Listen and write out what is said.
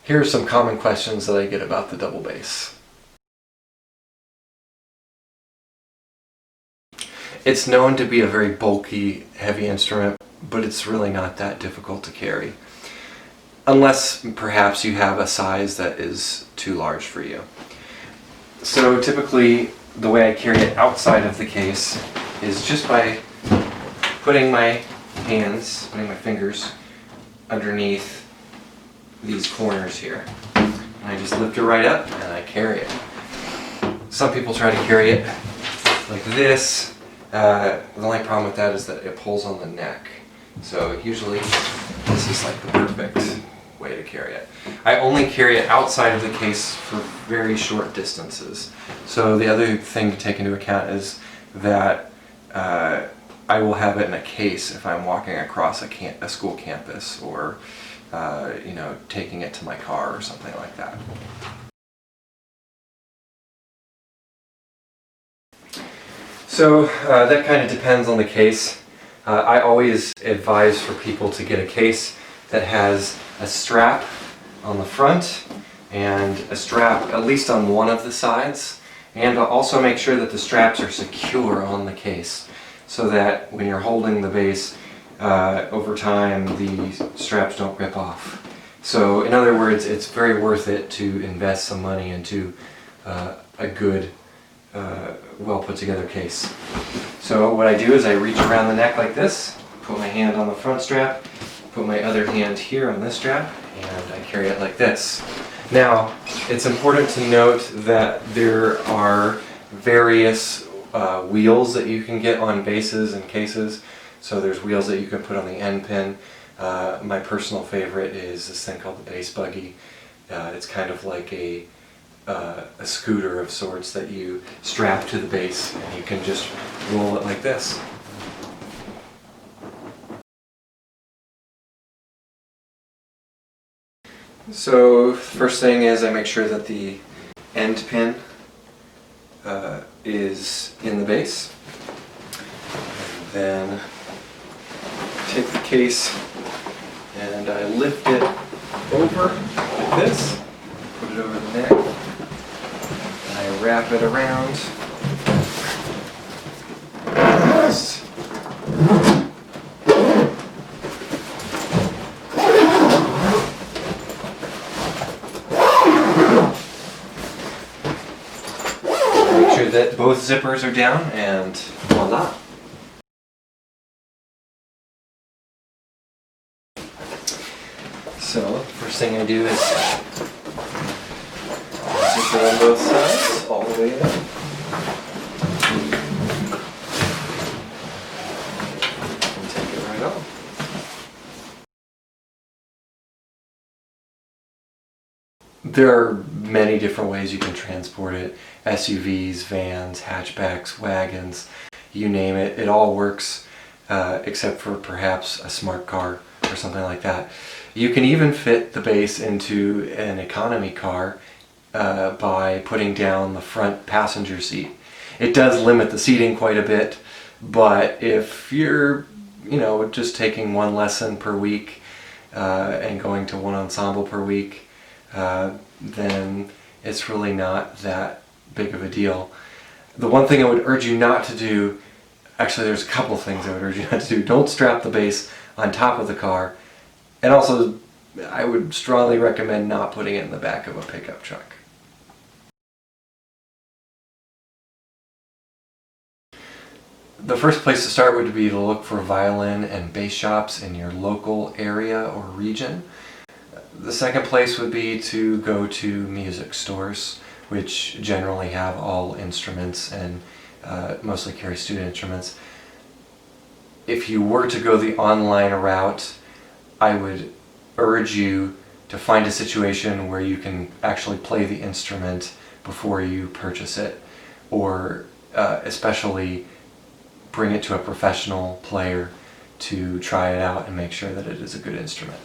Here are some common questions that I get about the double bass. It's known to be a very bulky, heavy instrument, but it's really not that difficult to carry. Unless perhaps you have a size that is too large for you. So typically the way I carry it outside of the case is just by putting my fingers underneath these corners here. And I just lift it right up and I carry it. Some people try to carry it like this. The only problem with that is that it pulls on the neck. So usually this is like the perfect way to carry it. I only carry it outside of the case for very short distances. So the other thing to take into account is that I will have it in a case if I'm walking across a school campus or taking it to my car or something like that. So that kind of depends on the case. I always advise for people to get a case that has a strap on the front and a strap at least on one of the sides, and also make sure that the straps are secure on the case so that when you're holding the bass over time the straps don't rip off. So in other words, it's very worth it to invest some money into a good well put together case. So what I do is I reach around the neck like this, put my hand on the front strap, put my other hand here on this strap, and I carry it like this. Now, it's important to note that there are various wheels that you can get on basses and cases. So there's wheels that you can put on the end pin. My personal favorite is this thing called the bass buggy. It's kind of like a scooter of sorts that you strap to the bass, and you can just roll it like this. So first thing is I make sure that the end pin is in the bass. And then take the case and I lift it over like this, put it over the neck, and I wrap it around. Make sure that both zippers are down, and voila. So, first thing I do is zip it on both sides, all the way up. And take it right off. There are many different ways you can transport it. SUVs, vans, hatchbacks, wagons, you name it. It all works except for perhaps a smart car or something like that. You can even fit the bass into an economy car by putting down the front passenger seat. It does limit the seating quite a bit, but if you're just taking one lesson per week and going to one ensemble per week, then it's really not that big of a deal. The one thing I would urge you not to do, actually there's a couple things I would urge you not to do. Don't strap the bass on top of the car, and also I would strongly recommend not putting it in the back of a pickup truck. The first place to start would be to look for violin and bass shops in your local area or region. The second place would be to go to music stores, which generally have all instruments and mostly carry student instruments. If you were to go the online route, I would urge you to find a situation where you can actually play the instrument before you purchase it, or especially bring it to a professional player to try it out and make sure that it is a good instrument.